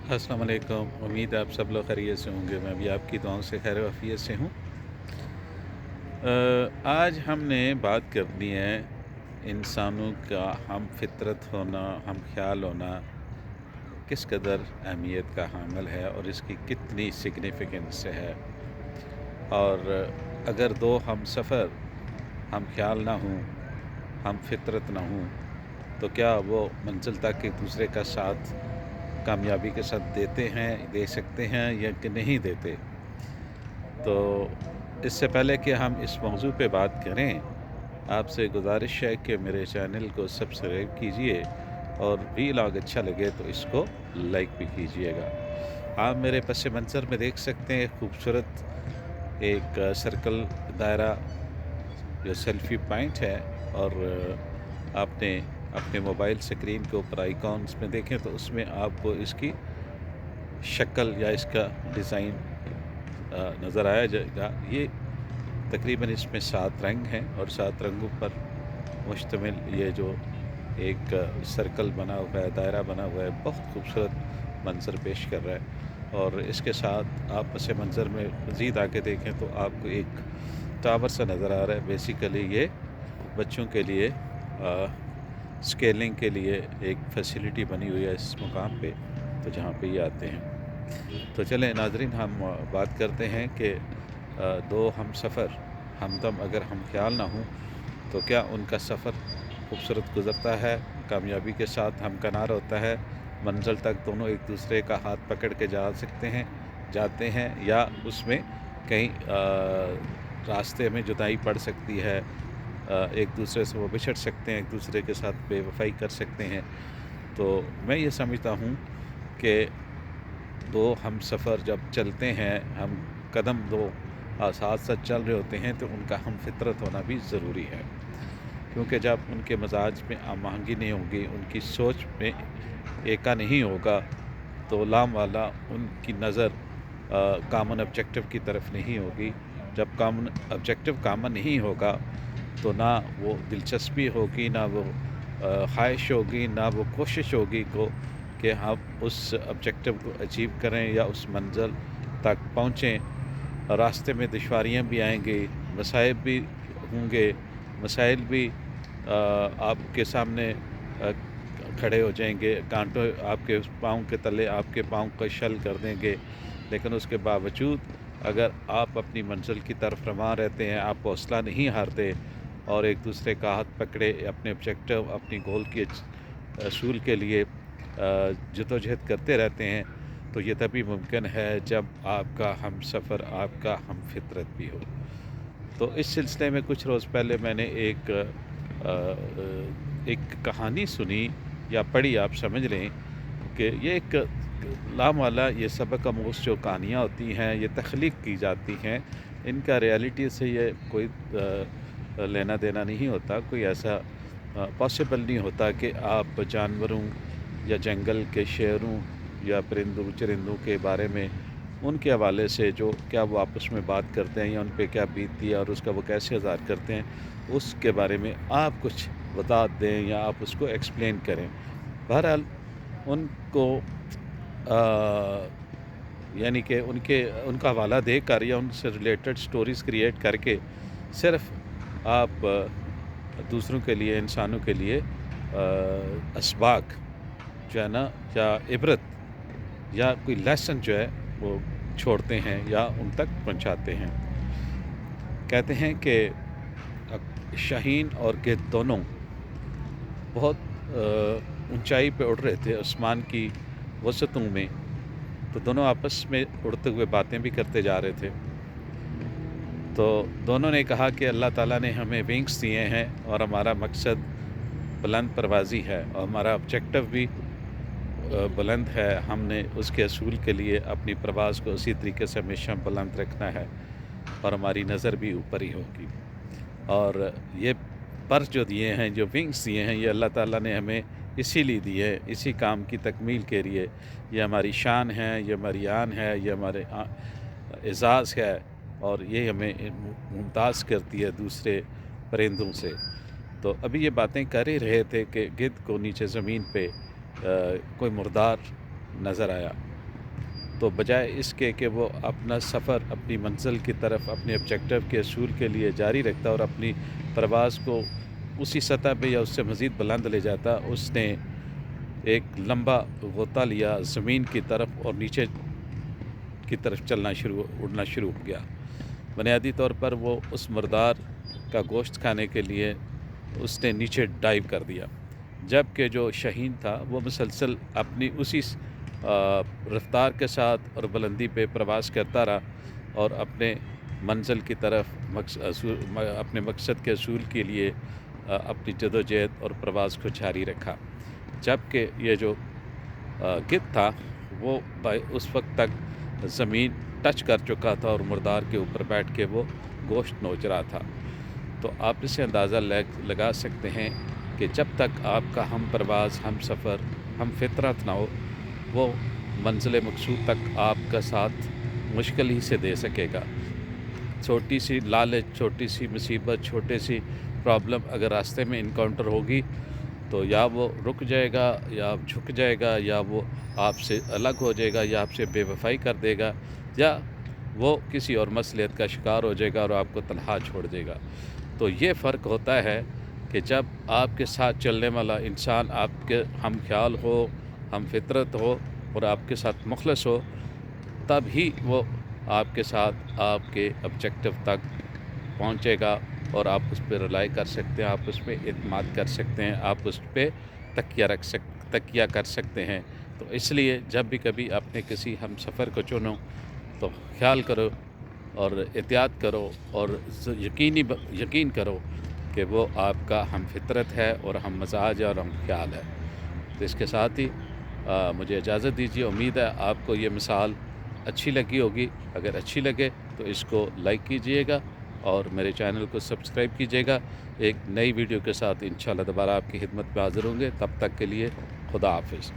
अस्सलाम वालेकुम। उम्मीद है आप सब लोग खैरियत से होंगे। मैं भी आपकी दुआओं से खैर वाफ़ियत से हूँ। आज हमने बात करनी है इंसानों का हम फितरत होना, हम ख़्याल होना किस कदर अहमियत का हामिल है और इसकी कितनी सिग्निफ़िकेंस है। और अगर दो हम सफ़र, हम ख़्याल ना हों, हम फितरत ना हों, तो क्या वो मंज़िल तक एक दूसरे का साथ कामयाबी के साथ दे सकते हैं या कि नहीं देते। तो इससे पहले कि हम इस मौजू पे बात करें, आपसे गुज़ारिश है कि मेरे चैनल को सब्सक्राइब कीजिए और व्लॉग अच्छा लगे तो इसको लाइक भी कीजिएगा। आप मेरे पस मंज़र में देख सकते हैं खूबसूरत एक सर्कल दायरा जो सेल्फ़ी पॉइंट है। और आपने अपने मोबाइल स्क्रीन के ऊपर आइकॉन्स में देखें तो उसमें आपको इसकी शक्ल या इसका डिज़ाइन नज़र आया जाएगा। ये तकरीबन इसमें 7 रंग हैं और 7 रंगों पर मुश्तमिल ये जो एक सर्कल बना हुआ है, दायरा बना हुआ है, बहुत खूबसूरत मंज़र पेश कर रहा है। और इसके साथ आप पस मंज़र में मज़ीद आके देखें तो आपको एक टावर सा नज़र आ रहा है। बेसिकली ये बच्चों के लिए स्केलिंग के लिए एक फैसिलिटी बनी हुई है इस मुकाम पे, तो जहाँ पे ये आते हैं। तो चलें नाज़रीन, हम बात करते हैं कि दो हम सफ़र हमदम अगर हम ख़्याल ना हों तो क्या उनका सफ़र खूबसूरत गुज़रता है, कामयाबी के साथ हमकिनार होता है, मंज़िल तक दोनों एक दूसरे का हाथ पकड़ के जाते हैं, या उसमें कहीं रास्ते में जुदाई पड़ सकती है, एक दूसरे से वो बिछड़ सकते हैं, एक दूसरे के साथ बेवफ़ाई कर सकते हैं। तो मैं ये समझता हूँ कि दो हम सफ़र जब चलते हैं, हम कदम दो साथ साथ चल रहे होते हैं, तो उनका हम फितरत होना भी ज़रूरी है। क्योंकि जब उनके मजाज में आमांगी नहीं होगी, उनकी सोच में एका नहीं होगा, तो लामवाला उनकी नज़र कॉमन ऑब्जेक्टिव की तरफ नहीं होगी। जब कॉमन ऑब्जेक्टिव कॉमन नहीं होगा तो ना वो दिलचस्पी होगी, ना वो ख्वाहिश होगी, ना वो कोशिश होगी कि हम उस ऑब्जेक्टिव को अचीव करें या उस मंज़िल तक पहुँचें। रास्ते में दुश्वारियाँ भी आएँगी, मसाइब भी होंगे, मसाइल भी आपके सामने खड़े हो जाएंगे, कांटों आपके पाँव के तले आपके पाँव को शल कर देंगे। लेकिन उसके बावजूद अगर आप अपनी मंजिल की तरफ रवां रहते हैं, आप हौसला नहीं हारते और एक दूसरे का हाथ पकड़े अपने ऑब्जेक्टिव, अपनी गोल के असूल के लिए जद्दोजहद करते रहते हैं, तो ये तभी मुमकिन है जब आपका हम सफ़र, आपका हम फितरत भी हो। तो इस सिलसिले में कुछ रोज़ पहले मैंने एक कहानी सुनी या पढ़ी, आप समझ लें कि ये एक लाम वाला ये सबक आमूज़ जो कहानियाँ होती हैं, ये तख्लीक की जाती हैं। इनका रियलिटी से ये कोई लेना देना नहीं होता। कोई ऐसा पॉसिबल नहीं होता कि आप जानवरों या जंगल के शेरों या परिंदों चरिंदों के बारे में उनके हवाले से जो क्या वो आपस में बात करते हैं या उन पे क्या बीतती है और उसका वो कैसे इज़हार करते हैं, उसके बारे में आप कुछ बता दें या आप उसको एक्सप्लेन करें। बहरहाल उनको यानी कि उनका हवाला देकर या उनसे रिलेटेड स्टोरीज़ क्रिएट करके सिर्फ़ आप दूसरों के लिए, इंसानों के लिए असबाक जो है ना, या इबरत या कोई लेसन जो है वो छोड़ते हैं या उन तक पहुंचाते हैं। कहते हैं कि शाहीन और गिद्ध दोनों बहुत ऊंचाई पे उड़ रहे थे आसमान की वसतों में, तो दोनों आपस में उड़ते हुए बातें भी करते जा रहे थे। तो दोनों ने कहा कि अल्लाह ताला ने हमें विंग्स दिए हैं और हमारा मकसद बुलंद परवाज़ी है और हमारा ऑब्जेक्टिव भी बुलंद है। हमने उसके असूल के लिए अपनी परवाज़ को उसी तरीके से हमेशा बुलंद रखना है और हमारी नज़र भी ऊपर ही होगी। और ये पर जो दिए हैं, जो विंग्स दिए हैं, ये अल्लाह ताला ने हमें इसीलिए दिए, इसी काम की तकमील के लिए। ये हमारी शान है, ये हमारी आन है, ये हमारे एज़ाज़ है और ये हमें मुमताज़ करती है दूसरे परिंदों से। तो अभी ये बातें कर ही रहे थे कि गिद्ध को नीचे ज़मीन पे कोई मुर्दार नज़र आया। تو بجائے اس کے کہ وہ اپنا سفر اپنی منزل کی طرف اپنے آبجیکٹیو کے اصول کے لیے جاری رکھتا اور اپنی پرواز کو اسی سطح پہ یا اس سے مزید بلند لے جاتا، اس نے ایک لمبا غوطہ لیا زمین کی طرف اور نیچے کی طرف اڑنا شروع ہو گیا۔ بنیادی طور پر وہ اس مردار کا گوشت کھانے کے لیے اس نے نیچے ڈائیو کر دیا، جبکہ جو شاہین تھا وہ مسلسل اپنی اسی رفتار کے ساتھ اور بلندی پہ پرواز کرتا رہا اور اپنے منزل کی طرف اپنے مقصد کے اصول کے لیے اپنی جدوجہد اور پرواز کو جاری رکھا، جبکہ یہ جو گدھ تھا وہ اس وقت تک زمین ٹچ کر چکا تھا اور مردار کے اوپر بیٹھ کے وہ گوشت نوچ رہا تھا۔ تو آپ اس سے اندازہ لگا سکتے ہیں کہ جب تک آپ کا ہم پرواز، ہم سفر، ہم فطرت نہ ہو، وہ منزل مقصود تک آپ کا ساتھ مشکل ہی سے دے سکے گا۔ چھوٹی سی لالچ، چھوٹی سی مصیبت، چھوٹی سی پرابلم اگر راستے میں انکاؤنٹر ہوگی تو یا وہ رک جائے گا، یا جھک جائے گا، یا وہ آپ سے الگ ہو جائے گا، یا آپ سے بے وفائی کر دے گا، یا وہ کسی اور مصلحت کا شکار ہو جائے گا اور آپ کو تنہا چھوڑ دے گا۔ تو یہ فرق ہوتا ہے کہ جب آپ کے ساتھ چلنے والا انسان آپ کے ہم خیال ہو، ہم فطرت ہو اور آپ کے ساتھ مخلص ہو، تب ہی وہ آپ کے ساتھ آپ کے آبجیکٹیو تک پہنچے گا اور آپ اس پہ رلائی کر سکتے ہیں، آپ اس پہ اعتماد کر سکتے ہیں، آپ اس پہ تکیہ کر سکتے ہیں۔ تو اس لیے جب بھی کبھی آپ نے کسی ہم سفر کو چنو تو خیال کرو اور احتیاط کرو اور یقین کرو کہ وہ آپ کا ہم فطرت ہے اور ہم مزاج اور ہم خیال ہے۔ تو اس کے ساتھ ہی مجھے اجازت دیجیے۔ امید ہے آپ کو یہ مثال اچھی لگی ہوگی۔ اگر اچھی لگے تو اس کو لائک کیجئے گا اور میرے چینل کو سبسکرائب کیجئے گا۔ ایک نئی ویڈیو کے ساتھ انشاءاللہ دوبارہ آپ کی خدمت میں حاضر ہوں گے۔ تب تک کے لیے خدا حافظ۔